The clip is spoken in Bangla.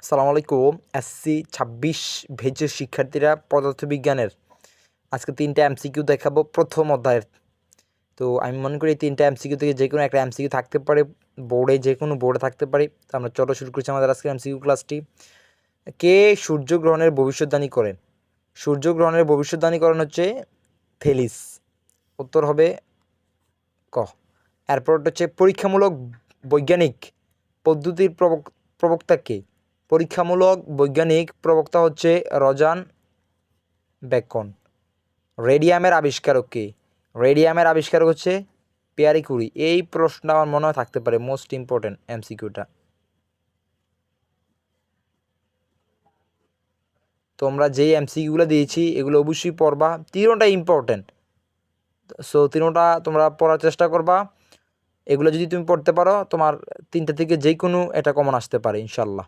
আসসালামু আলাইকুম। এসসি ২৬ ভেজের শিক্ষার্থীরা পদার্থবিজ্ঞানের আজকে ৩টা এমসিকিউ দেখাবো প্রথম অধ্যায়ের। তো আমি মনে করি এই ৩টা এমসিকিউ থেকে যে কোনো একটা এমসিকিউ থাকতে পারে, বোর্ডে যে কোনো বোর্ডে থাকতে পারে। তো আমরা চলো শুরু করছি আমাদের আজকের এমসিকিউ ক্লাসটি। কে সূর্যগ্রহণের ভবিষ্যদ্বাণী করেন? সূর্যগ্রহণের ভবিষ্যদ্বাণী করেন হচ্ছে থেলিস। উত্তর হবে ক। এরপর হচ্ছে পরীক্ষামূলক বৈজ্ঞানিক পদ্ধতির প্রবক্তা কে? পরীক্ষামূলক বৈজ্ঞানিক প্রবক্তা হচ্ছে রজান বেকন। রেডিয়ামের আবিষ্কারক কে? রেডিয়ামের আবিষ্কারক হচ্ছে পিয়ারি কুরি। এই প্রশ্নটা আমার মনে হয় থাকতে পারে, মোস্ট ইম্পর্টেন্ট এমসিকিউটা। তোমরা যেই এমসিকিউগুলো দিয়েছি এগুলো অবশ্যই পড়বা, তিনটা ইম্পর্টেন্ট। সো তিনটা তোমরা পড়ার চেষ্টা করবা। এগুলো যদি তুমি পড়তে পারো তোমার 3টা থেকে যে কোনো এটা কমন আসতে পারে ইনশাল্লাহ।